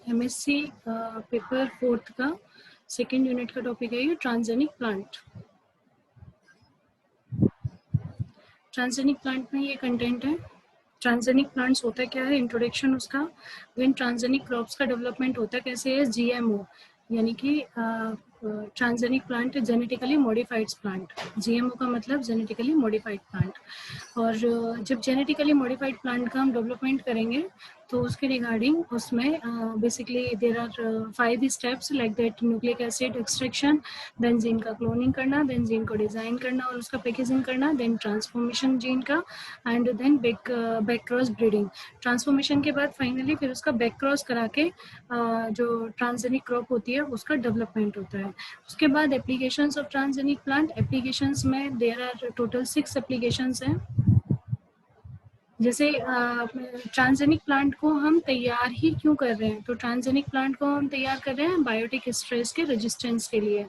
MSc paper 4 का second unit का topic है ये ट्रांसजेनिक प्लांट। ट्रांसजेनिक प्लांट में ये कंटेंट है। ट्रांसजेनिक प्लांट्स होता क्या है, इंट्रोडक्शन उसका, देन ट्रांसजेनिक क्रॉप्स का डेवलपमेंट होता कैसे है, जीएमओ यानी कि transgenic plant genetically modified plant. GMO का मतलब जेनेटिकली मॉडिफाइड प्लांट। और जब जेनेटिकली मॉडिफाइड प्लांट का हम डेवलपमेंट करेंगे तो उसके रिगार्डिंग उसमें basically there are 5 steps like that: nucleic acid extraction, then gene का क्लोनिंग करना, देन जीन को डिजाइन करना और उसका पैकेजिंग करना, देन ट्रांसफॉर्मेशन जीन का, and then back cross breeding. Transformation के बाद फाइनली फिर उसका बैक क्रॉस करा के जो ट्रांसजेनिक क्रॉप होती है उसका डेवलपमेंट होता है। उसके बाद applications of transgenic plant, applications में देर आर टोटल 6 एप्लीकेशंस हैं। जैसे ट्रांसजेनिक प्लांट को हम तैयार ही क्यों कर रहे हैं, तो ट्रांसजेनिक प्लांट को हम तैयार कर रहे हैं बायोटिक स्ट्रेस के रेजिस्टेंस के लिए।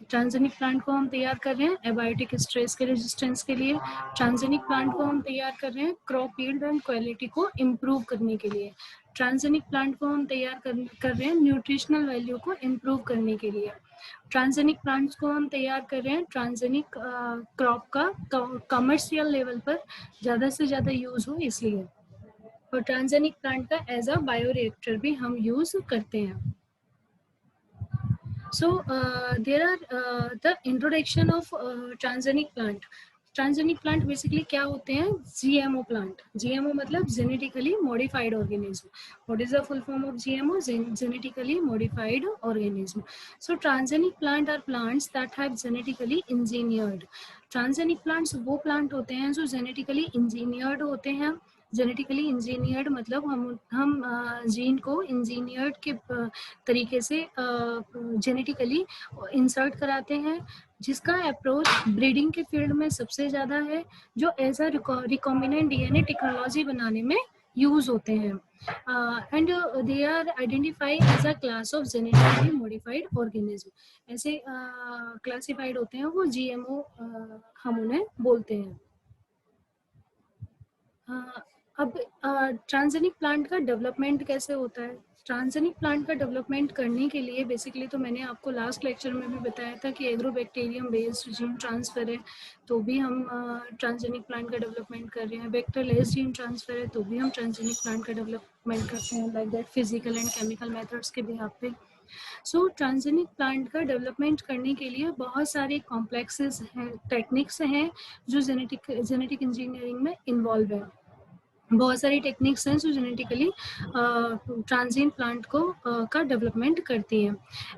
ट्रांसजेनिक प्लांट को हम तैयार कर रहे हैं एबायोटिक स्ट्रेस के रेजिस्टेंस के लिए। ट्रांसजेनिक प्लांट को हम तैयार कर रहे हैं क्रॉप यील्ड एंड क्वालिटी को इम्प्रूव करने के लिए। ट्रांसजेनिक प्लांट को हम तैयार कर रहे हैं न्यूट्रिशनल वैल्यू को इम्प्रूव करने के लिए। ट्रांसजेनिक प्लांट्स को हम तैयार कर रहे हैं ट्रांसजेनिक क्रॉप का कमर्शियल लेवल पर ज़्यादा से ज़्यादा यूज़ हो इसलिए। और ट्रांसजेनिक प्लांट का एज अ बायोरिएक्टर भी हम यूज़ करते हैं। So there are the introduction of transgenic plant. Transgenic plant basically क्या होते हैं, जीएमओ प्लांट। जीएमओ मतलब genetically modified organism. What is the full form of GMO? Genetically modified organism. So transgenic plant are plants that have genetically engineered. Transgenic plants वो plant होते हैं जो genetically engineered होते हैं। जेनेटिकली इंजीनियर्ड मतलब हम gene को इंजीनियर्ड के तरीके से जेनेटिकली इंसर्ट कराते हैं, जिसका अप्रोच ब्रीडिंग के फील्ड में सबसे ज़्यादा है, जो as a recombinant DNA technology बनाने में यूज होते हैं। And they are identify as a class of genetically modified organism. ऐसे क्लासिफाइड होते हैं वो जीएमओ हम उन्हें बोलते हैं। अब ट्रांसजेनिक प्लांट का डेवलपमेंट कैसे होता है? ट्रांसजेनिक प्लांट का डेवलपमेंट करने के लिए बेसिकली तो मैंने आपको लास्ट लेक्चर में भी बताया था कि एग्रोबैक्टीरियम बेस्ड जीन ट्रांसफर है तो भी हम ट्रांसजेनिक प्लांट का डेवलपमेंट कर रहे हैं। वेक्टर लेस जीन ट्रांसफर है तो भी हम ट्रांसजेनिक प्लांट का डेवलपमेंट करते हैं, like that physical and chemical methods के बिहाफ पे। सो ट्रांसजेनिक प्लांट का डेवलपमेंट करने के लिए बहुत सारे कॉम्प्लेक्सेस हैं, टेक्निक्स हैं जो जेनेटिक इंजीनियरिंग में इन्वॉल्व है। बहुत सारी टेक्निक्स हैं जो जेनेटिकली ट्रांसजेनिक प्लांट को का डेवलपमेंट करती हैं।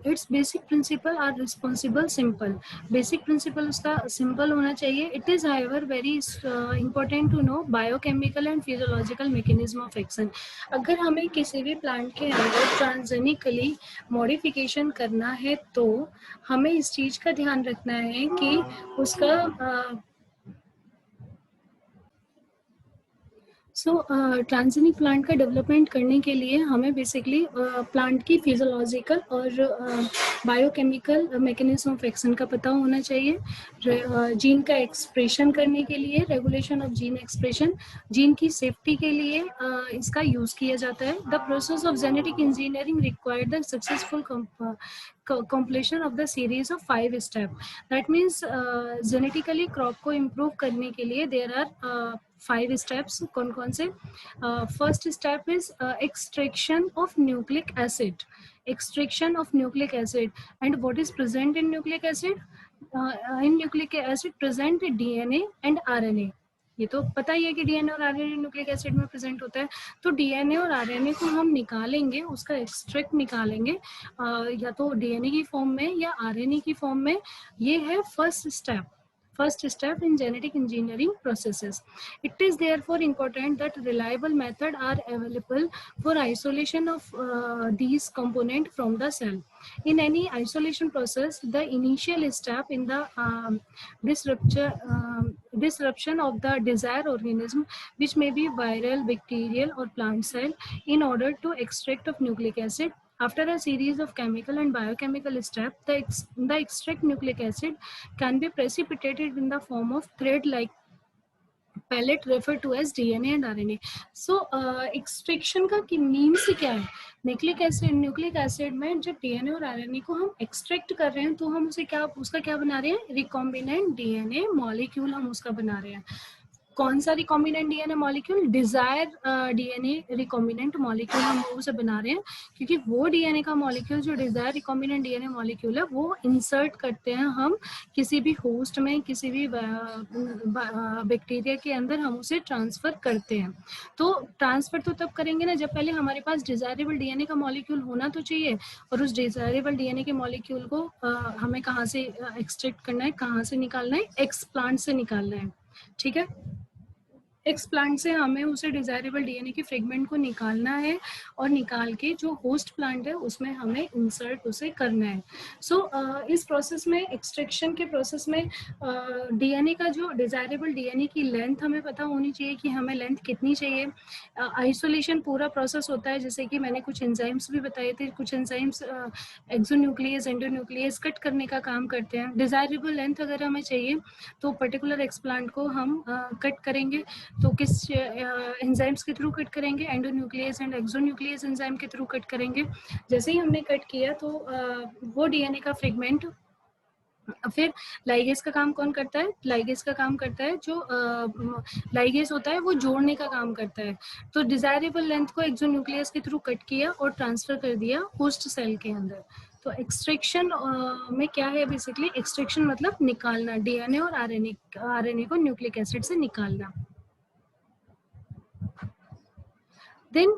Its basic principle are responsible simple. Basic principle उसका सिंपल होना चाहिए। It is however very important to know biochemical and physiological mechanism of action. अगर हमें किसी भी प्लांट के अंदर ट्रांसजेनिकली मॉडिफिकेशन करना है तो हमें इस चीज़ का ध्यान रखना है कि उसका ट्रांसजेनिक प्लांट का डेवलपमेंट करने के लिए हमें बेसिकली प्लांट की फिजियोलॉजिकल और बायोकेमिकल मैकेनिज्म ऑफ एक्शन का पता होना चाहिए। जीन का एक्सप्रेशन करने के लिए, regulation of gene expression, gene की सेफ्टी के लिए इसका यूज किया जाता है। The process of genetic engineering required the successful completion of the series of 5 step. That means genetically crop को improve करने के लिए there are 5 steps. कौन कौन से? First step is extraction of nucleic acid. Extraction of nucleic acid. And what is present in nucleic acid? In nucleic acid present DNA and RNA. ये तो पता ही है कि डीएनए और आरएनए न्यूक्लिक एसिड में प्रेजेंट होता है। तो डीएनए और आरएनए को हम निकालेंगे, उसका एक्सट्रैक्ट निकालेंगे या तो डीएनए की फॉर्म में या आरएनए की फॉर्म में। ये है first step in genetic engineering processes. It is therefore important that reliable methods are available for isolation of these components from the cell. In any isolation process, the initial step in the disruption of the desired organism, which may be viral, bacterial, or plant cell, in order to extract of nucleic acid. After a series of chemical and biochemical steps, the extract nucleic acid can be precipitated in the form of thread-like pellet refer to as DNA and RNA. So extraction का means क्या है? Nucleic acid में जब DNA और RNA को हम extract कर रहे हैं तो हम उसका क्या बना रहे हैं? रिकॉम्बिनेंट डीएनए मॉलिक्यूल हम उसका बना रहे हैं। कौन सा recombinant DNA molecule? Desire DNA recombinant molecule हम उसे बना रहे हैं, क्योंकि वो डीएनए का मॉलिक्यूल जो डिजायर रिकॉम्बिनेंट डीएनए मॉलिक्यूल है वो इंसर्ट करते हैं हम किसी भी होस्ट में, किसी भी बैक्टीरिया के अंदर हम उसे ट्रांसफर करते हैं। तो ट्रांसफर तो तब करेंगे ना जब पहले हमारे पास डिजायरेबल डीएनए का मॉलिक्यूल होना तो चाहिए, और उस डिजायरेबल डीएनए के मॉलिक्यूल को हमें कहाँ से एक्सट्रैक्ट करना है, कहाँ से निकालना है? एक्सप्लांट से निकालना है। ठीक है, एक्सप्लांट से हमें उसे डिजायरेबल डीएनए के फ्रेगमेंट को निकालना है और निकाल के जो होस्ट प्लांट है उसमें हमें इंसर्ट उसे करना है। सो इस प्रोसेस में, एक्सट्रैक्शन के प्रोसेस में डीएनए का जो डिजायरेबल डीएनए की लेंथ हमें पता होनी चाहिए कि हमें लेंथ कितनी चाहिए। आइसोलेशन पूरा प्रोसेस होता है, जैसे कि मैंने कुछ एंजाइम्स भी बताए थे, कुछ एंजाइम्स एक्सोन्यूक्लियस एंडोन्यूक्लियस कट करने का काम करते हैं। डिजायरेबल लेंथ अगर हमें चाहिए तो पर्टिकुलर एक्सप्लांट को हम कट करेंगे, तो किस एंजाइम्स के थ्रू कट करेंगे? एंडोन्यूक्लियस एंड एक्सोन्यूक्लियस एंजाइम के थ्रू कट करेंगे। जैसे ही हमने कट किया तो वो डीएनए का फ्रेगमेंट, फिर लाइगेज का काम कौन करता है? लाइगेज का काम करता है जो लाइगेज होता है वो जोड़ने का काम करता है। तो डिजायरेबल लेंथ को एक्सोन्यूक्लियस के थ्रू कट किया और ट्रांसफर कर दिया होस्ट सेल के अंदर। तो एक्सट्रैक्शन में क्या है? बेसिकली एक्सट्रैक्शन मतलब निकालना, डीएनए और आरएनए को न्यूक्लिक एसिड से निकालना। Then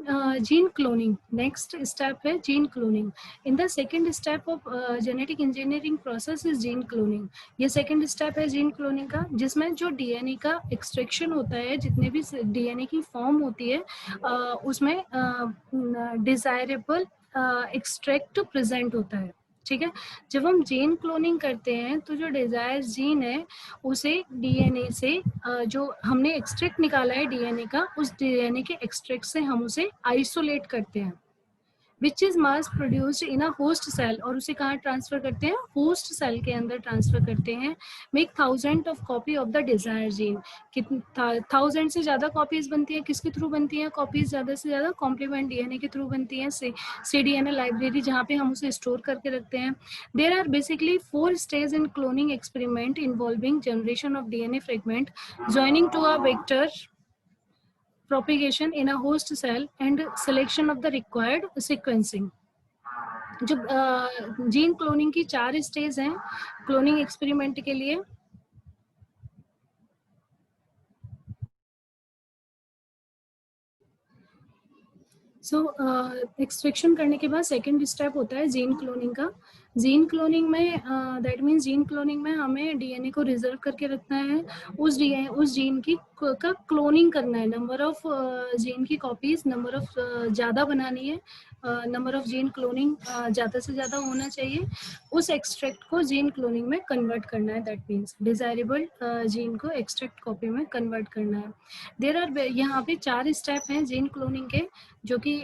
gene cloning, next step है gene cloning. In the second step of genetic engineering process is gene cloning. ये second step है gene cloning का, जिसमें जो DNA का extraction होता है, जितने भी DNA की form होती है उसमें desirable extract present होता है। ठीक है, जब हम जीन क्लोनिंग करते हैं तो जो डिजायर जीन है उसे डीएनए से जो हमने एक्सट्रैक्ट निकाला है डीएनए का, उस डीएनए के एक्सट्रैक्ट से हम उसे आइसोलेट करते हैं, which is mass produced in a host cell, और उसे कहाँ ट्रांसफर करते हैं? होस्ट सेल के अंदर ट्रांसफर करते हैं। Make 1000 of copy of the desire gene. कितना 1000 से ज्यादा कॉपीज बनती है, किसके थ्रू बनती है कॉपीज? ज्यादा से ज्यादा कॉम्प्लीमेंट डीएनए के थ्रू बनती है, सीडीएनए लाइब्रेरी जहाँ पे हम उसे स्टोर करके रखते हैं। There are basically 4 stage in cloning experiment involving generation of DNA fragment, joining to a vector, propagation in a host cell and selection of the required sequencing। जो जीन क्लोनिंग की 4 stage हैं cloning experiment के लिए। सो extraction करने के बाद second step होता है जीन क्लोनिंग का। जीन क्लोनिंग में दैट मीन्स जीन क्लोनिंग में हमें डीएनए को रिजर्व करके रखना है, उस जीन की का क्लोनिंग करना है। नंबर ऑफ जीन की कॉपीज, नंबर ऑफ ज़्यादा बनानी है, नंबर ऑफ जीन क्लोनिंग ज़्यादा से ज़्यादा होना चाहिए। उस एक्सट्रैक्ट को जीन क्लोनिंग में कन्वर्ट करना है, दैट मीन्स डिजायरेबल जीन को एक्सट्रैक्ट कॉपी में कन्वर्ट करना है। देर आर यहाँ पे 4 स्टेप हैं जीन क्लोनिंग के, जो कि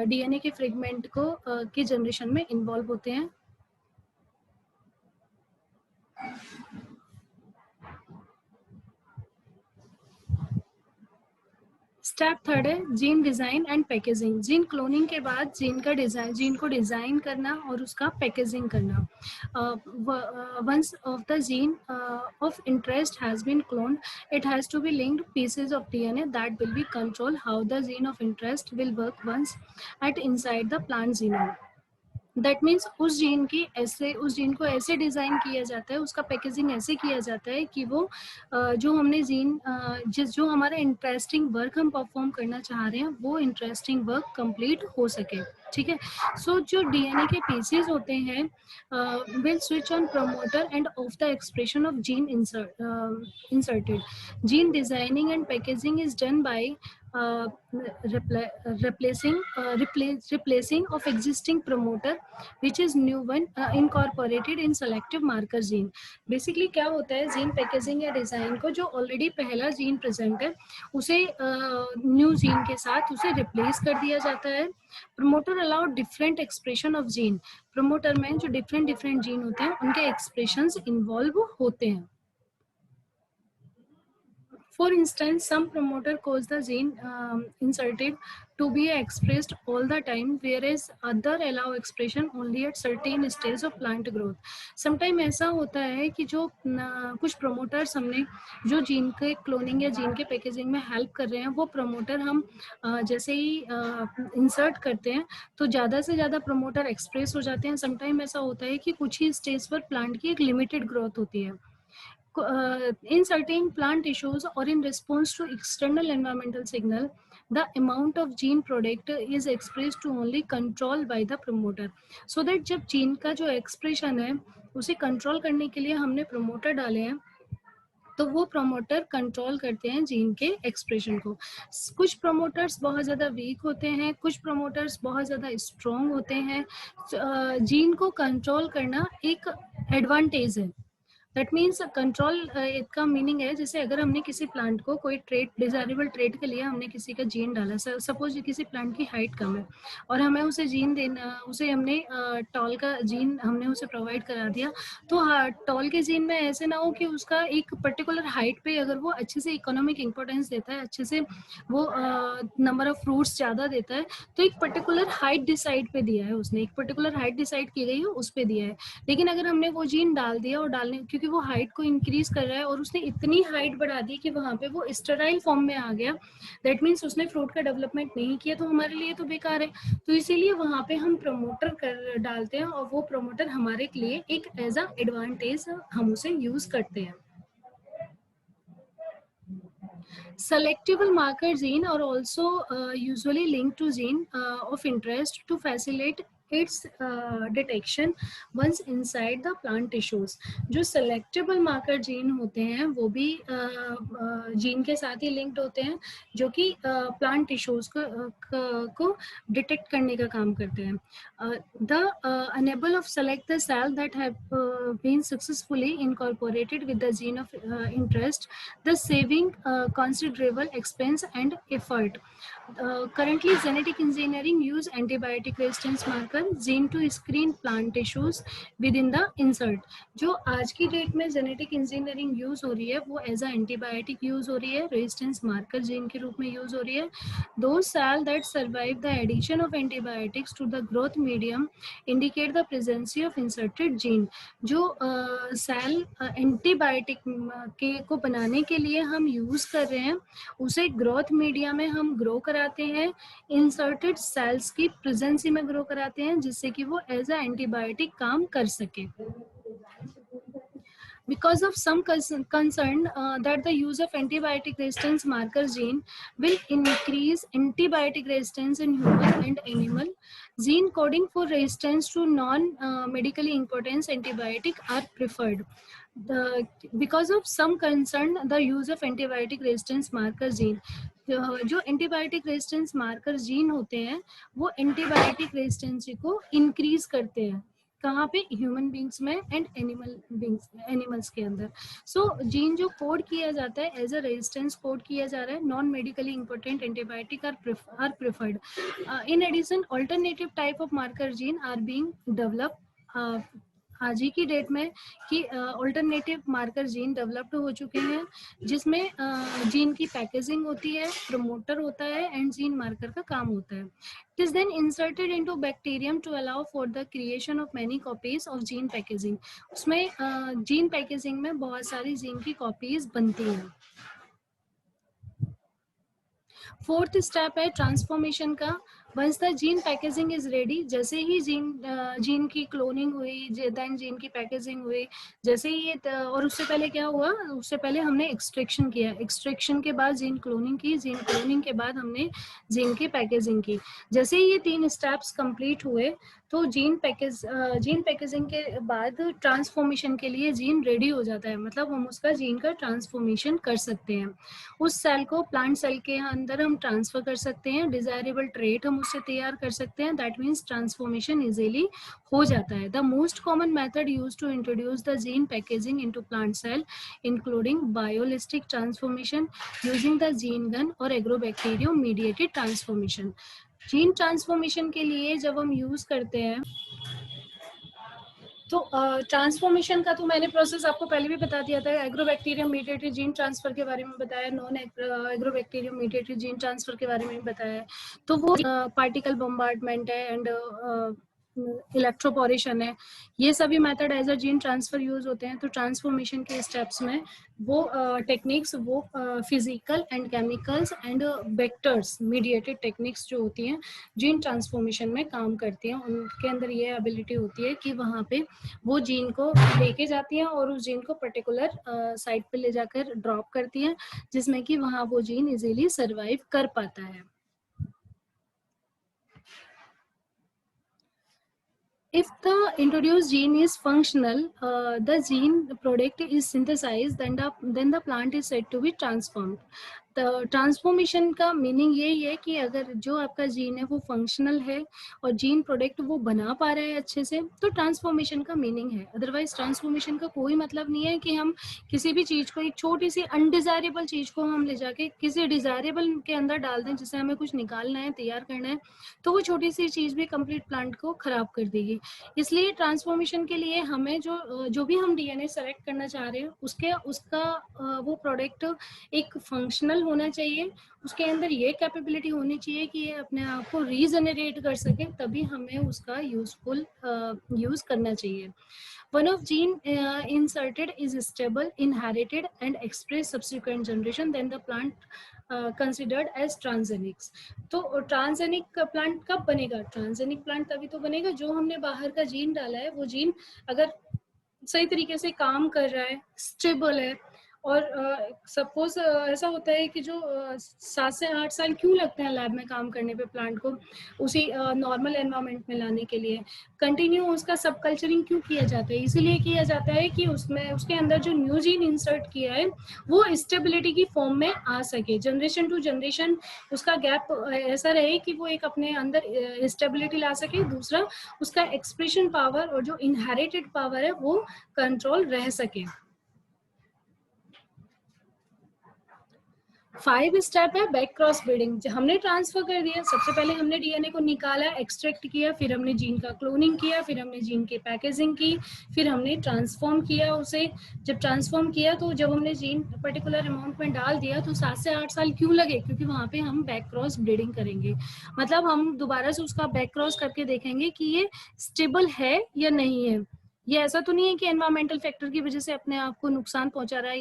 डीएनए के फ्रेगमेंट को के जनरेशन में इन्वॉल्व होते हैं। स्टेप थर्ड है gene design and packaging. Gene cloning के बाद जीन को डिजाइन करना और उसका पैकेजिंग करना। Once of the gene of interest has been cloned, it has to be linked pieces of DNA that will be control how the gene of interest will work once at inside the plant genome. That means उस gene को ऐसे design किया जाता है, उसका packaging ऐसे किया जाता है कि वो जो हमने जो हमारा इंटरेस्टिंग वर्क हम परफॉर्म करना चाह रहे हैं वो इंटरेस्टिंग वर्क कंप्लीट हो सके। ठीक है, सो जो डीएनए के पीसेस होते हैं will switch on promoter end of the expression of gene inserted. Gene designing and packaging is done by replacing of existing promoter which is new one incorporated in selective marker gene। Basically क्या होता है, gene packaging या design को जो already पहला gene present है उसे new gene के साथ उसे रिप्लेस कर दिया जाता है। Promoter allow different expression of gene. Promoter में जो डिफरेंट जीन होते हैं उनके एक्सप्रेशंस इन्वॉल्व होते हैं। For instance, some promoter cause the gene inserted to be expressed all the time, whereas other allow expression only at certain stage of plant growth. Sometime ऐसा होता है कि जो कुछ promoters हमने जो जीन के क्लोनिंग या जीन के पैकेजिंग में हेल्प कर रहे हैं, वो प्रमोटर हम जैसे ही इंसर्ट करते हैं तो ज़्यादा से ज़्यादा प्रमोटर एक्सप्रेस हो जाते हैं. समटाइम ऐसा होता है कि कुछ ही स्टेज पर प्लांट की एक लिमिटेड ग्रोथ होती है. In certain plant tissues or in response to external environmental signal, the amount of gene product is expressed to only control by the promoter. So that जब जीन का जो expression है उसे control करने के लिए हमने प्रमोटर डाले हैं, तो वो प्रमोटर कंट्रोल करते हैं जीन के एक्सप्रेशन को. कुछ प्रमोटर्स बहुत ज़्यादा वीक होते हैं, कुछ प्रमोटर्स बहुत ज़्यादा स्ट्रॉन्ग होते हैं. जीन को कंट्रोल करना एक एडवांटेज है. दैट मीन्स कंट्रोल इसका मीनिंग है, जैसे अगर हमने किसी प्लांट को कोई ट्रेट, डिजायरेबल ट्रेट के लिए हमने किसी का जीन डाला, सपोज किसी प्लांट की हाइट कम है और हमें उसे जीन देना, उसे हमने टॉल का जीन हमने उसे प्रोवाइड करा दिया, तो टॉल के जीन में ऐसे ना हो कि उसका एक पर्टिकुलर हाइट पे अगर वो अच्छे से इकोनॉमिक इंपॉर्टेंस देता है, अच्छे से वो नंबर ऑफ फ्रूट्स ज़्यादा देता है, तो एक पर्टिकुलर हाइट डिसाइड पे दिया है उसने, एक पर्टिकुलर हाइट डिसाइड की गई है उस पर दिया है. लेकिन अगर हमने वो जीन डाल दिया और डालने, क्योंकि वो हाइट को इंक्रीज कर रहा है और उसने इतनी हाइट बढ़ा दी कि वहां पे वो स्टेराइल फॉर्म में आ गया, दैट मीन्स उसने फ्रूट का डेवलपमेंट नहीं किया, तो हमारे लिए तो बेकार है. तो इसीलिए वहां पे हम प्रमोटर कर डालते हैं और वो प्रमोटर हमारे लिए एक एज अ एडवांटेज हम उसे यूज करते हैं. Selectable marker gene are also usually linked to gene of interest to facilitate its detection once inside the plant tissues. जो selectable marker gene होते हैं वो भी जीन के साथ ही linked होते हैं, जो कि plant tissues को detect करने का काम करते हैं. The enable of select the cell that have been successfully incorporated with the gene of interest, thus saving considerable expense and effort. Currently, genetic engineering use antibiotic resistance marker gene to screen plant tissues within the insert. जो आज की date में genetic engineering use हो रही है वो as a antibiotic use हो रही है, रेजिस्टेंस मार्कर जीन के रूप में यूज हो रही है. Those cells that survive the addition of antibiotics to the growth medium indicate the presence of inserted gene. जो सेल एंटीबायोटिक के को बनाने के लिए हम यूज कर रहे हैं उसे ग्रोथ मीडिया में हम ग्रो कराते हैं, इंसर्टेड सेल्स की प्रेजेंसी में ग्रो कराते हैं, जिससे कि वो एज अ एंटीबायोटिक काम कर सके. Because of some concern that the use of antibiotic resistance marker gene will increase antibiotic resistance in human and animal, gene coding for resistance to non-medically important antibiotic are preferred. Because of some concern the use of antibiotic resistance marker gene, जो antibiotic resistance marker gene होते हैं वो antibiotic resistance को increase करते हैं. कहाँ पे? Human beings में एंड एनिमल्स के अंदर. सो जीन जो कोड किया जाता है एज अ रेजिस्टेंस कोड किया जा रहा है, non medically important antibiotic are preferred. In addition alternative type of marker gene are being develop आज ही की डेट में कि ऑल्टरनेटिव मार्कर जीन डेवलप्ड हो चुके हैं, जिसमें जीन की पैकेजिंग होती है, प्रमोटर होता है एंड जीन मार्कर का काम होता है. It is then inserted into bacterium to allow for the creation of many copies of gene packaging. उसमें जीन पैकेजिंग में बहुत सारी जीन की कॉपीज बनती हैं. फोर्थ स्टेप है ट्रांसफॉर्मेशन का. Once the gene packaging is ready, जैसे ही जीन की क्लोनिंग हुई, देन जीन की पैकेजिंग हुई, जैसे ही ये और उससे पहले क्या हुआ, उससे पहले हमने एक्सट्रैक्शन किया, एक्सट्रैक्शन के बाद जीन क्लोनिंग की, जीन क्लोनिंग के बाद हमने जीन की पैकेजिंग की. जैसे ही ये 3 स्टेप्स कंप्लीट हुए तो जीन पैकेजिंग के बाद ट्रांसफॉर्मेशन के लिए जीन रेडी हो जाता है, मतलब हम उसका जीन का ट्रांसफॉर्मेशन कर सकते हैं. उस सेल को प्लांट सेल के अंदर हम ट्रांसफर कर सकते हैं, डिजायरेबल ट्रेट हम उससे तैयार कर सकते हैं, दैट मीन्स ट्रांसफॉर्मेशन इजीली हो जाता है. The most common method used to introduce the gene packaging into plant cell including biolistic transformation using the gene gun और agrobacterium mediated transformation. Gene transformation के लिए जब हम यूज करते हैं तो ट्रांसफॉर्मेशन का तो मैंने प्रोसेस आपको पहले भी बता दिया था। एग्रोबैक्टीरियम मीडिएटेड जीन ट्रांसफर के बारे में बताया, non agrobacterium mediated gene transfer के बारे में बताया। तो वो पार्टिकल बम्बार्डमेंट है एंड इलेक्ट्रोपोरेशन है, ये सभी method as a gene transfer use होते हैं। तो ट्रांसफॉर्मेशन के स्टेप्स में वो टेक्निक्स, वो physical and chemicals and vectors mediated techniques जो होती हैं जीन ट्रांसफॉर्मेशन में काम करती हैं। उनके अंदर ये एबिलिटी होती है कि वहाँ पे वो जीन को लेके जाती हैं और उस जीन को पर्टिकुलर साइट पे ले जाकर ड्रॉप करती हैं, जिसमें कि वहाँ वो जीन इजीली सर्वाइव कर पाता है। If the introduced gene is functional, the gene product is synthesized, then the plant is said to be transformed. तो ट्रांसफॉर्मेशन का मीनिंग यही है कि अगर जो आपका जीन है वो फंक्शनल है और जीन प्रोडक्ट वो बना पा रहा है अच्छे से, तो ट्रांसफॉर्मेशन का मीनिंग है। अदरवाइज ट्रांसफॉर्मेशन का कोई मतलब नहीं है कि हम किसी भी चीज को, एक छोटी सी अनडिजायरेबल चीज को हम ले जाके किसी डिजायरेबल के अंदर डाल दें, जिसे हमें कुछ निकालना है, तैयार करना है, तो वो छोटी सी चीज भी कंप्लीट प्लांट को खराब कर देगी। इसलिए ट्रांसफॉर्मेशन के लिए हमें जो भी हम डीएनए सेलेक्ट करना चाह रहे हैं उसका वो प्रोडक्ट एक फंक्शनल होना चाहिए, उसके अंदर ये कैपेबिलिटी होनी चाहिए कि ये अपने आप को रीजनरेट कर सके, तभी हमें उसका यूजफुल यूज करना चाहिए। One of gene inserted is stable, inherited and expressed subsequent generation, then the plant considered as transgenics. तो ट्रांसजेनिक प्लांट कब बनेगा? ट्रांसजेनिक प्लांट तभी तो बनेगा जो हमने बाहर का जीन डाला है, वो जीन अगर सही तरीके से काम कर रहा है, स्टेबल है। और सपोज ऐसा होता है कि जो 7 से 8 साल क्यों लगते हैं लैब में काम करने पे प्लांट को उसी नॉर्मल एनवायरनमेंट में लाने के लिए, कंटिन्यू उसका सब कल्चरिंग क्यों किया जाता है? इसीलिए किया जाता है कि उसमें उसके अंदर जो न्यू जीन इंसर्ट किया है वो स्टेबिलिटी की फॉर्म में आ सके, जनरेशन टू जनरेशन उसका गैप ऐसा रहे कि वो एक अपने अंदर स्टेबिलिटी ला सके। दूसरा, उसका एक्सप्रेशन पावर और जो इनहेरिटेड पावर है वो कंट्रोल रह सके। 5 स्टेप है बैक क्रॉस ब्रीडिंग। हमने ट्रांसफर कर दिया, सबसे पहले हमने डीएनए को निकाला, एक्सट्रैक्ट किया, फिर हमने जीन का क्लोनिंग किया, फिर हमने जीन की पैकेजिंग की, फिर हमने ट्रांसफॉर्म किया उसे। जब ट्रांसफॉर्म किया तो जब हमने जीन पर्टिकुलर अमाउंट में डाल दिया तो 7 से 8 साल क्यों लगे? क्योंकि वहां पे हम बैक क्रॉस ब्रीडिंग करेंगे, मतलब हम दोबारा से उसका बैक क्रॉस करके देखेंगे कि ये स्टेबल है या नहीं है। ये ऐसा तो नहीं है कि एनवायरमेंटल फैक्टर की वजह से अपने आप को नुकसान पहुंचा रहा है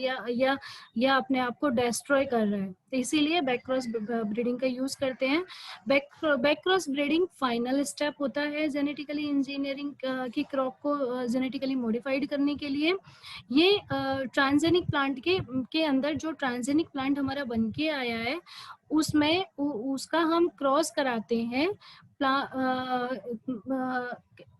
या अपने आप को डिस्ट्रॉय कर रहा है। तो इसीलिए बैक क्रॉस ब्रीडिंग का यूज करते हैं। Back cross breeding final step होता है जेनेटिकली इंजीनियरिंग की क्रॉप को जेनेटिकली मॉडिफाइड करने के लिए। ये ट्रांसजेनिक प्लांट के अंदर जो ट्रांसजेनिक प्लांट हमारा बन के आया है उसमें उसका हम क्रॉस कराते हैं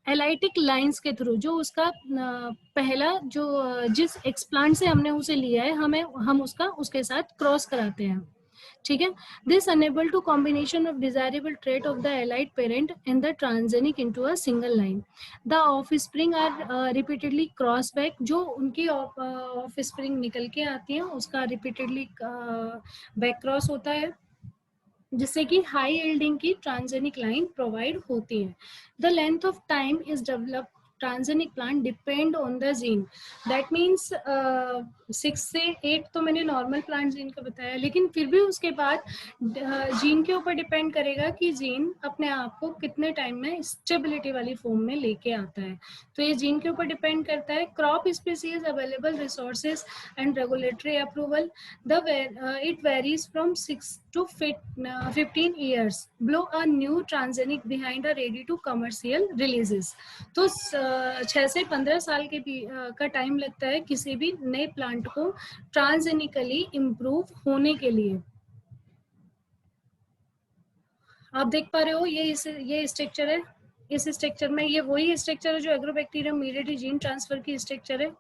एलाइटिक लाइंस के थ्रू। जो उसका पहला जो जिस एक्सप्लांट से हमने उसे लिया है हम उसका उसके साथ क्रॉस कराते हैं, ठीक है। This enable to combination of desirable trait of the allied parent in the transgenic into a single line. The offspring are repeatedly cross back. जो उनकी ऑफ स्प्रिंग निकल के आती है उसका रिपीटेडली बैक क्रॉस होता है, जिससे कि हाई यील्डिंग की ट्रांसजेनिक लाइन प्रोवाइड होती है। The length of time is develop transgenic plant depend on the gene. That means 6 से 8 तो मैंने नॉर्मल प्लांट जीन का बताया, लेकिन फिर भी उसके बाद जीन के ऊपर डिपेंड करेगा कि जीन अपने आप को कितने टाइम में स्टेबिलिटी वाली फॉर्म में लेके आता है। तो ये जीन के ऊपर डिपेंड करता है। Crop species, available resources and regulatory approval, it varies from 6 to 15 years. Blow a new transgenic behind a ready to commercial releases. तो 6 से 15 साल का टाइम लगता है किसी भी नए प्लांट को ट्रांसजेनिकली इम्प्रूव होने के लिए। आप देख पा रहे हो ये स्ट्रक्चर है। इस स्ट्रक्चर में ये वही स्ट्रक्चर है जो एग्रोबैक्टीरियम मीडिएटेड जीन ट्रांसफर की स्ट्रक्चर है।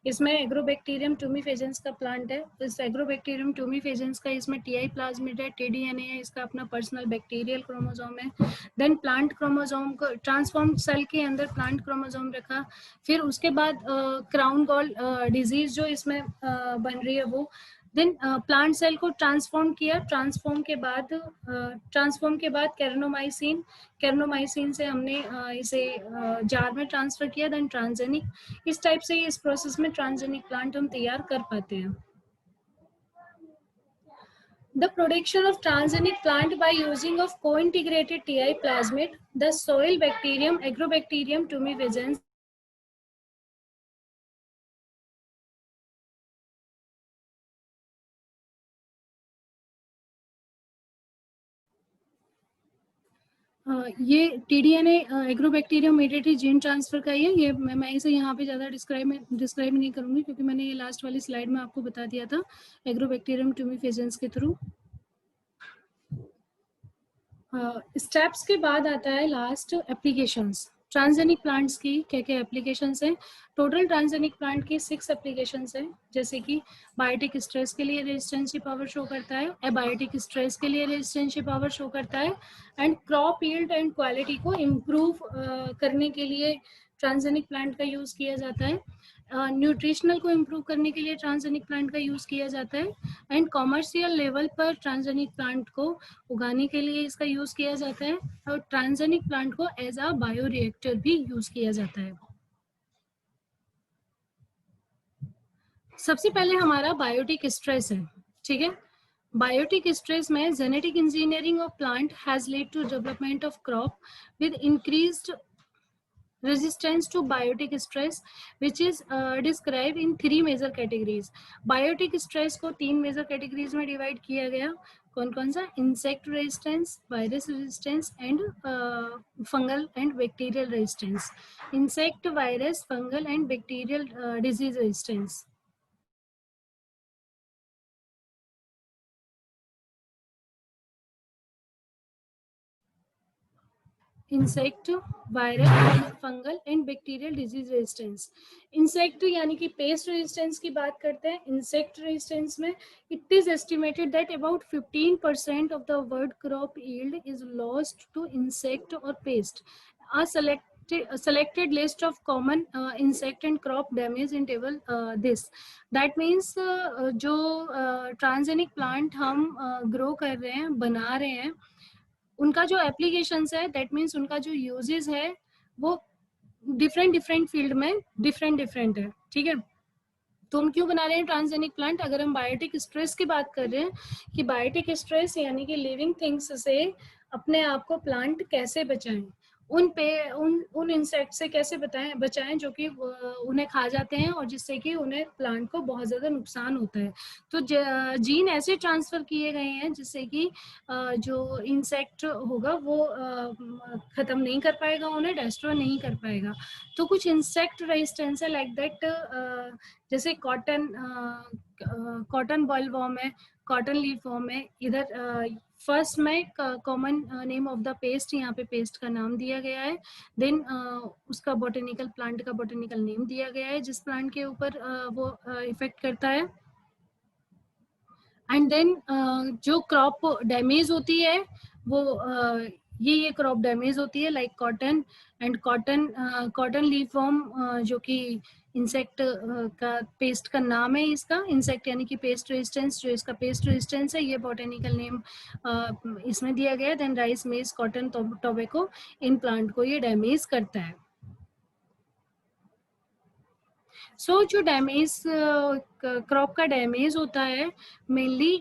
इसमें एग्रोबैक्टीरियम टूमीफेजेंस का प्लांट है। इस एग्रोबैक्टीरियम टूमीफेजेंस का इसमें टीआई प्लाज्मिड है, टीडीएनए है, इसका अपना पर्सनल बैक्टीरियल क्रोमोसोम है। देन प्लांट क्रोमोसोम को ट्रांसफॉर्म्ड सेल के अंदर प्लांट क्रोमोसोम रखा। फिर उसके बाद क्राउन गॉल डिजीज जो इसमें बन रही है वो देन प्लांट सेल को ट्रांसफॉर्म किया, ट्रांसफॉर्म के बाद कैरनोमाइसिन से हमने इसे जार में ट्रांसफर किया, देन ट्रांसजेनिक। इस टाइप से इस प्रोसेस में ट्रांसजेनिक प्लांट हम तैयार कर पाते हैं। The production of transgenic plant by using of co-integrated TI plasmid, the soil bacterium, Agrobacterium tumefaciens, ये TDNA agrobacterium mediated gene transfer का ही है। ये मैं इसे यहाँ पे ज़्यादा डिस्क्राइब नहीं करूँगी, क्योंकि मैंने ये लास्ट वाली स्लाइड में आपको बता दिया था एग्रोबैक्टीरियम ट्यूमिफेजेंस के थ्रू। स्टेप्स के बाद आता है लास्ट एप्लीकेशंस। ट्रांसजेनिक प्लांट्स की क्या क्या एप्लीकेशंस हैं? टोटल ट्रांसजेनिक प्लांट की 6 एप्लीकेशंस हैं, जैसे कि बायोटिक स्ट्रेस के लिए रेजिस्टेंसी पावर शो करता है, एबायोटिक स्ट्रेस के लिए रेजिस्टेंसी पावर शो करता है, and crop yield and quality को इम्प्रूव करने के लिए ट्रांसजेनिक प्लांट का यूज किया जाता है। न्यूट्रिशनल को इम्प्रूव करने के लिए ट्रांसजेनिक प्लांट का यूज किया जाता है, एंड कॉमर्शियल लेवल पर ट्रांसजेनिक प्लांट को उगाने के लिए इसका यूज किया जाता है, और ट्रांसजेनिक प्लांट को एज अ बायोरिएक्टर भी यूज किया जाता है। सबसे पहले हमारा बायोटिक स्ट्रेस है, ठीक है। बायोटिक स्ट्रेस में genetic engineering of plant has led to development of crop with increased resistance to biotic stress, which is described in 3 major categories. Biotic stress को 3 major categories में divide किया गया। कौन कौन सा? insect resistance, virus resistance and fungal and bacterial resistance. Insect, virus, fungal and bacterial disease resistance. Insect, viral, fungal and bacterial disease resistance. Insect यानी कि pest resistance की बात करते हैं। इंसेक्ट रेजिस्टेंस में it is estimated that about 15% of the world crop yield is lost to insect और pest. A selected list of common insect and crop damage in table this. That means जो transgenic plant हम grow कर रहे हैं, बना रहे हैं, उनका जो एप्लीकेशंस है, दैट मीन्स उनका जो यूजेस है वो डिफरेंट फील्ड में डिफरेंट है, ठीक है। तो हम क्यों बना रहे हैं ट्रांसजेनिक प्लांट? अगर हम बायोटिक स्ट्रेस की बात कर रहे हैं कि बायोटिक स्ट्रेस यानी कि लिविंग थिंग्स से अपने आप को प्लांट कैसे बचाएं, उन इंसेक्ट से कैसे बचाएं जो कि उन्हें खा जाते हैं और जिससे कि उन्हें प्लांट को बहुत ज्यादा नुकसान होता है। तो जीन ऐसे ट्रांसफर किए गए हैं जिससे कि जो इंसेक्ट होगा वो खत्म नहीं कर पाएगा, उन्हें डिस्ट्रॉय नहीं कर पाएगा। तो कुछ इंसेक्ट रेजिस्टेंस है लाइक दैट, जैसे कॉटन बॉल वॉर्म है, कॉटन लीफ वॉर्म है। इधर फर्स्ट में common name of the paste, यहाँ पे पेस्ट का नाम दिया गया है। देन उसका बोटेनिकल प्लांट का बोटेनिकल नेम दिया गया है जिस प्लांट के ऊपर वो इफेक्ट करता है। एंड देन जो क्रॉप डैमेज होती है वो ये क्रॉप डैमेज होती है like cotton and cotton leaf worm, जो कि इंसेक्ट का पेस्ट का नाम है। इसका इंसेक्ट यानी कि पेस्ट रेजिस्टेंस, जो इसका पेस्ट रेजिस्टेंस है, ये बोटेनिकल नेम इसमें दिया गया है। देन राइस, मेज, कॉटन, टोबैको, इन प्लांट को ये डैमेज करता है। जो डैमेज क्रॉप का डैमेज होता है मेनली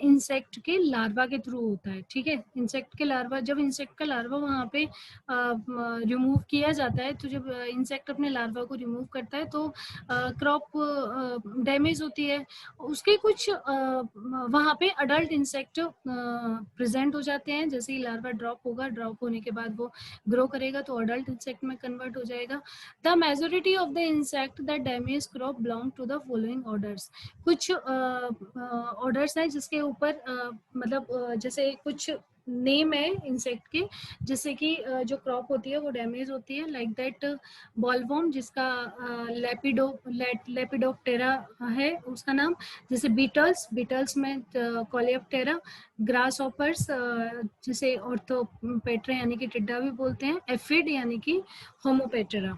इंसेक्ट के लार्वा के थ्रू होता है, ठीक है। इंसेक्ट के लार्वा, जब इंसेक्ट का लार्वा वहाँ पे रिमूव किया जाता है, तो जब इंसेक्ट अपने लार्वा को रिमूव करता है तो क्रॉप डैमेज होती है। उसके कुछ वहाँ पे अडल्ट इंसेक्ट प्रेजेंट हो जाते हैं। जैसे ही लार्वा ड्रॉप होगा, ड्रॉप होने के बाद वो ग्रो करेगा तो अडल्ट इंसेक्ट में कन्वर्ट हो जाएगा। The majority of the insect that damage crop belong to the following orders. कुछ ऑर्डर्स हैं जिसके ऊपर मतलब जैसे कुछ नेम है इंसेक्ट के, जिससे कि जो क्रॉप होती है वो डैमेज होती है। लाइक दैट बॉलवॉर्म, जिसका लेपिडोप्टेरा है उसका नाम। जैसे बीटल्स में कोलियोप्टेरा। ग्रास ऑपर्स, जिसे ऑर्थोपेट्रा यानी कि टिड्डा भी बोलते हैं। एफिड यानी कि होमोपेटेरा।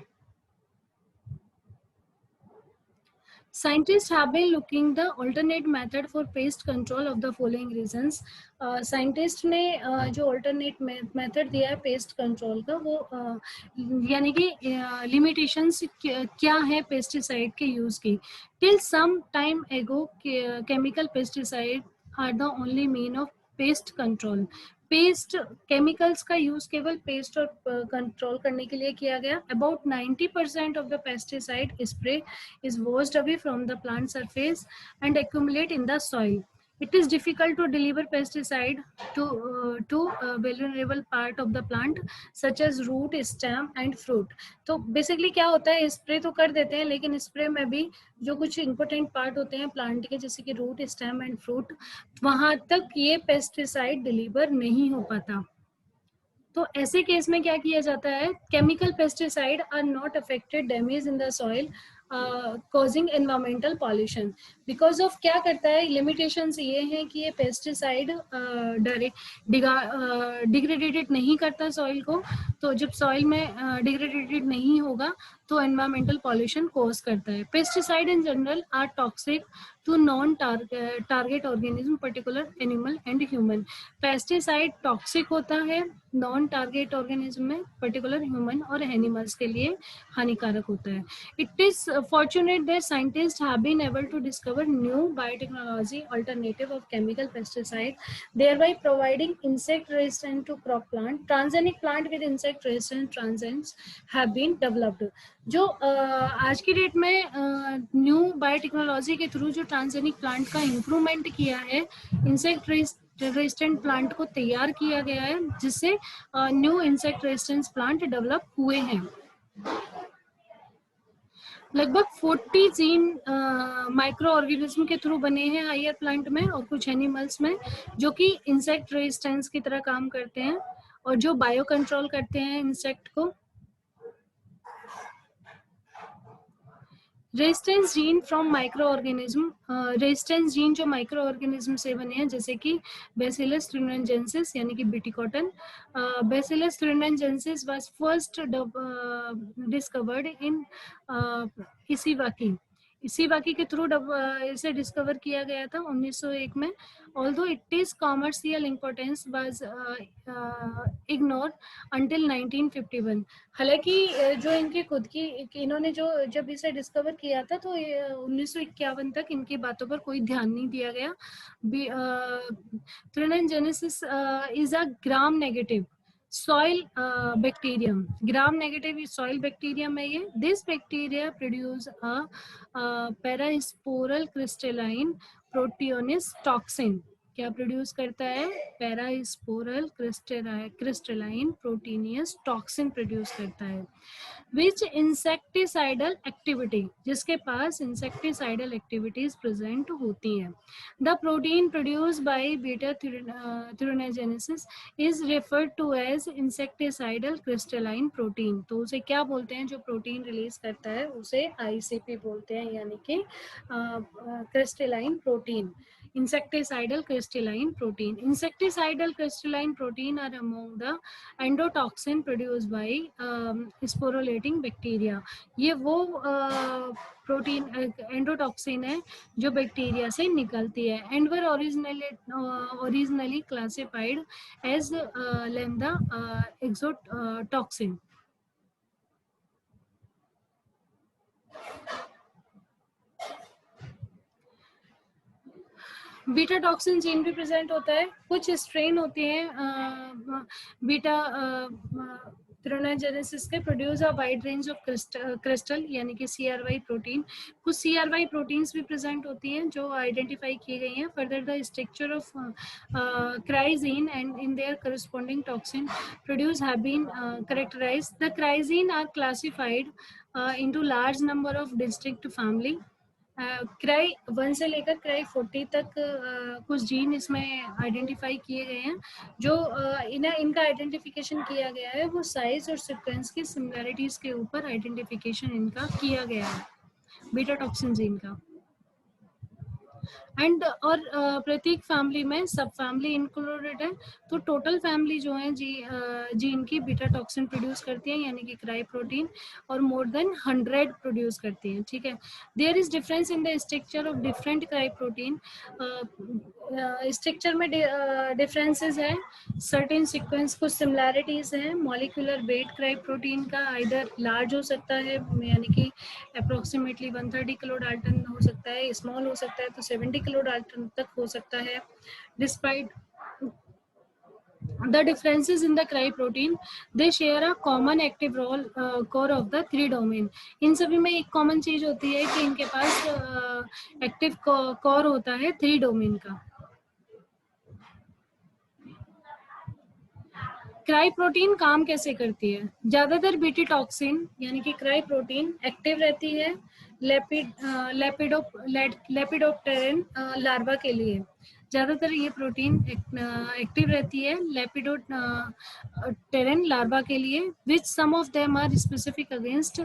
Scientists have been looking the alternate method for pest control of the following reasons. Scientist ने जो alternate मेथड दिया है पेस्ट कंट्रोल का, वो यानी कि लिमिटेशंस क्या है पेस्टिसाइड के यूज की. Till some time ago chemical pesticide are the only mean of pest control. Pest chemicals का यूज केवल पेस्ट और कंट्रोल करने के लिए किया गया. About 90% of the pesticide spray is washed away from the plant surface and accumulate in the soil. It is difficult to deliver pesticide to vulnerable part of the plant such as root, stem and fruit. तो basically क्या होता है, spray तो कर देते हैं लेकिन spray में भी जो कुछ इंपॉर्टेंट पार्ट होते हैं प्लांट के, जैसे कि रूट, स्टेम एंड फ्रूट, वहां तक ये पेस्टिसाइड डिलीवर नहीं हो पाता. तो ऐसे केस में क्या किया जाता है, chemical pesticide are not affected damage in the soil causing environmental pollution. Because of क्या करता है, लिमिटेशंस ये हैं कि ये पेस्टिसाइड डिग्रेडेटेड नहीं करता सॉइल को. तो जब सॉइल में डिग्रेडेटेड नहीं होगा तो एनवायरमेंटल पॉल्यूशन कॉज करता है. Pesticide in general are toxic to non target organism, particular animal and human. Pesticide toxic होता है नॉन टारगेट ऑर्गेनिज्म में, पर्टिकुलर ह्यूमन और एनिमल्स के लिए हानिकारक होता है. It is fortunate that scientist have been able to discover new biotechnology alternative of chemical pesticide, thereby providing insect resistant to crop plant. Transgenic plant with insect resistant transgens have been developed. जो आज की date में new biotechnology के through जो transgenic plant का improvement किया है, insect resistant plant को तैयार किया गया है, जिससे new insect resistance plant develop हुए हैं. लगभग 40 जीन माइक्रो ऑर्गेनिज्म के थ्रू बने हैं हायर प्लांट में और कुछ एनिमल्स में, जो कि इंसेक्ट रेजिस्टेंस की तरह काम करते हैं और जो बायो कंट्रोल करते हैं इंसेक्ट को. Resistance gene from micro organism, resistance gene जो माइक्रो ऑर्गेनिज्म से बने हैं, जैसे कि बेसिलस thuringiensis यानी कि BT cotton. Bacillus thuringiensis was first discovered in इसिवाकी. इसिवाकी के थ्रू इसे डिस्कवर किया गया था 1901 में. Although it is commercial importance was ignore until 1951. हालांकि जो इनके खुद की, इन्होंने जो जब इसे डिस्कवर किया था तो 1951 तक इनकी बातों पर कोई ध्यान नहीं दिया गया. Thuringiensis is a gram negative soil bacterium. Gram negative soil bacterium है ये. This bacteria produce a parasporal crystalline proteinous toxin. क्या प्रोड्यूस करता है, parasporal crystalline proteinaceous toxin produce करता है. विच इंसेक्टिसाइडल एक्टिविटी, जिसके पास इंसेक्टिसाइडल एक्टिविटीज प्रेजेंट होती हैं. The protein produce by beta thuringiensis is referred to as insecticidal crystalline protein. तो उसे क्या बोलते हैं, जो प्रोटीन रिलीज करता है उसे आईसीपी बोलते हैं, यानी कि crystalline protein. Insecticidal crystalline protein. Insecticidal crystalline protein are among the endotoxin produced by sporulating bacteria. ये वो प्रोटीन एंडोटॉक्सिन है जो बैक्टीरिया से निकलती है, and were originally classified as lambda exotoxin. Beta toxin gene भी प्रेजेंट होता है. कुछ स्ट्रेन होते हैं बीटा थ्यूरिनोजेनेसिस के, produce a wide range of crystal यानी कि CRY प्रोटीन. कुछ CRY प्रोटीन्स भी प्रेजेंट होती हैं जो आइडेंटिफाई की गई हैं. Further the structure of cry gene and in their corresponding toxin produce have been characterized. The cry gene are classified into large number of distinct family. Cry 1 से लेकर क्राई 40 तक कुछ जीन इसमें आइडेंटिफाई किए गए हैं. जो इनका आइडेंटिफिकेशन किया गया है वो साइज और सीक्वेंस की सिमिलरिटीज के ऊपर आइडेंटिफिकेशन इनका किया गया है बीटा टॉक्सिन जीन का. एंड और प्रत्येक फैमिली में सब फैमिली इंक्लूडेड है, तो टोटल फैमिली जो है जीन की बीटा टॉक्सिन प्रोड्यूस करती है, यानी कि क्राई प्रोटीन, और मोर देन 100 प्रोड्यूस करती है, ठीक है। There is difference in the structure of different cry protein, structure में डिफरेंसेस है, सर्टेन सीक्वेंस, कुछ सिमिलैरिटीज हैं। मॉलिक्यूलर वेट क्राई प्रोटीन का आइदर लार्ज हो सकता है, यानी कि अप्रोक्सीमेटली 130 किलो डाल्टन हो सकता है, स्मॉल हो सकता है तो 70 किलो डाल्टन तक हो सकता है। Despite the differences in the cry protein, they share a common active role core of the 3 domain। इन सभी में एक कॉमन चीज होती है कि इनके पास एक्टिव कोर होता है 3 डोमेन का। क्राई प्रोटीन काम कैसे करती है? ज्यादातर बीटी टॉक्सिन यानी कि क्राई प्रोटीन एक्टिव रहती है लेपिडोप्टेरिन लार्वा के लिए। ज्यादातर ये प्रोटीन एक्टिव रहती है लेपिडोप्टेरिन लार्वा के लिए, which some of them are specific against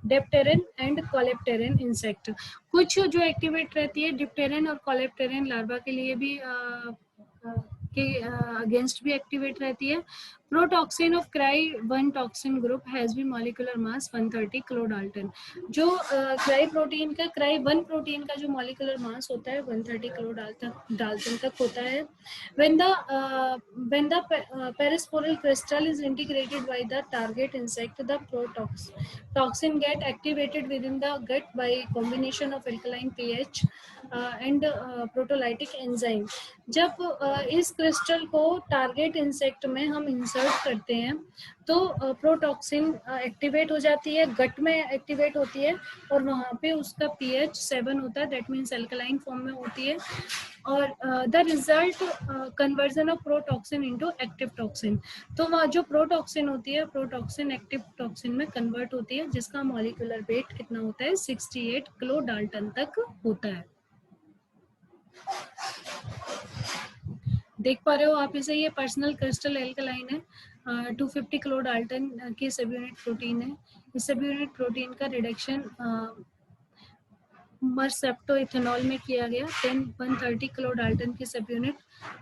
dipteran and coleopteran insect. कुछ जो एक्टिवेट रहती है डिप्टेरिन और कोलेप्टेरिन लार्वा के लिए भी के अगेंस्ट भी एक्टिवेट रहती है। Protoxin of cry one toxin group has B molecular mass 130 kilo Dalton. जो क्राई प्रोटीन का क्राई वन प्रोटीन का जो मॉलिक्यूलर मास होता है 130 किलो डाल्टन तक होता है। when the perisporal crystal is integrated by the target insect, the toxin get activated within the gut by combination of alkaline pH and proteolytic enzyme। जब इस crystal को टारगेट इंसेक्ट में हम इंसर्ट करते हैं तो प्रोटॉक्सिन एक्टिवेट हो जाती है, गट में एक्टिवेट होती है, और वहाँ पे उसका pH 7 होता है, दैट मीन्स अल्कलाइन फॉर्म में होती है, और the result conversion of protoxin into active toxin. तो वहाँ जो प्रोटॉक्सिन होती है, प्रोटॉक्सिन एक्टिव टॉक्सिन में कन्वर्ट होती है, जिसका मॉलिक्यूलर वेट कितना होता है 68 किलो डाल्टन तक होता है। देख पा रहे हो आप इसे, ये पर्सनल क्रिस्टल एल्कलाइन है, 250 किलो डाल्टन की सब यूनिट प्रोटीन है। इस सब यूनिट प्रोटीन का रिडक्शन मरसेप्टो इथेनॉल में किया गया, 130 किलो डाल्टन की सब यूनिट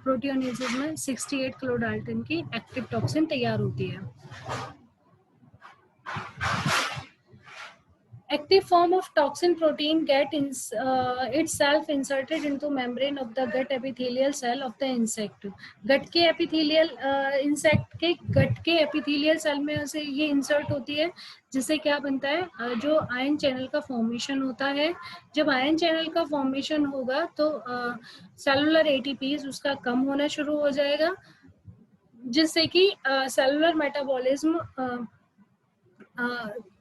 प्रोटियोनेसिस में 68 किलो डाल्टन की एक्टिव टॉक्सिन तैयार होती है। Active form of toxin protein itself inserted into membrane of the gut epithelial cell of the insect। gut के epithelial insect के gut के epithelial cell में से ये insert होती है, जिससे क्या बनता है, जो आयन चैनल का फॉर्मेशन होता है। जब आयन चैनल का फॉर्मेशन होगा तो सेलुलर एटीपीज उसका कम होना शुरू हो जाएगा, जिससे कि सेलुलर मेटाबॉलिज्म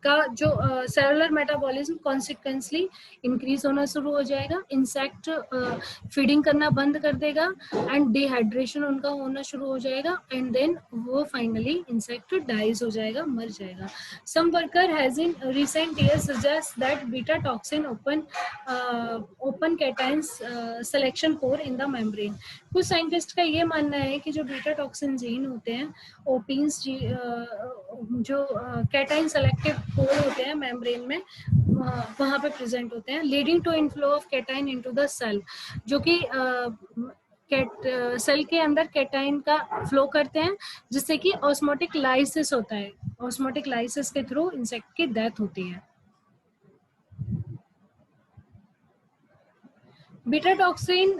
का जो सेलुलर मेटाबॉलिज्म कॉन्सिक्वेंसली इंक्रीज होना शुरू हो जाएगा। इंसेक्ट फीडिंग करना बंद कर देगा एंड डिहाइड्रेशन उनका होना शुरू हो जाएगा, एंड देन वो फाइनली इंसेक्ट डाइज हो जाएगा, मर जाएगा। Some worker has in recent years suggest that beta toxin open cations selection pore in the membrane. कुछ साइंटिस्ट का ये मानना है कि जो बीटा टॉक्सिन जीन होते हैं, ओपीन्स जो कैटाइन सेलेक्टिव पोर होते हैं मेम्ब्रेन में, वहां पे प्रेजेंट होते हैं, leading to inflow of cation into the cell, जो कि सेल के अंदर कैटाइन का फ्लो करते हैं, जिससे कि ऑस्मोटिक लाइसिस होता है। ऑस्मोटिक लाइसिस के थ्रू इंसेक्ट की डेथ होती है। बीटा टॉक्सिन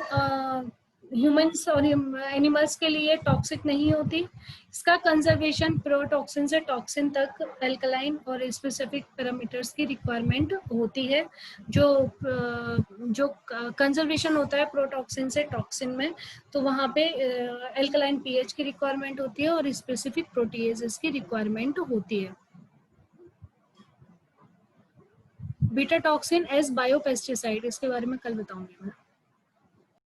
ह्यूमंस और एनिमल्स के लिए टॉक्सिक नहीं होती। इसका कंजर्वेशन प्रोटॉक्सिन से टॉक्सिन तक अल्कलाइन और स्पेसिफिक पैरामीटर्स की रिक्वायरमेंट होती है। जो कंजर्वेशन होता है प्रोटॉक्सिन से टॉक्सिन में, तो वहाँ पे अल्कलाइन पीएच की रिक्वायरमेंट होती है और स्पेसिफिक प्रोटीएजेस की रिक्वायरमेंट होती है। बीटा टॉक्सिन एज बायोपेस्टिसाइड, इसके बारे में कल बताऊंगी मैं।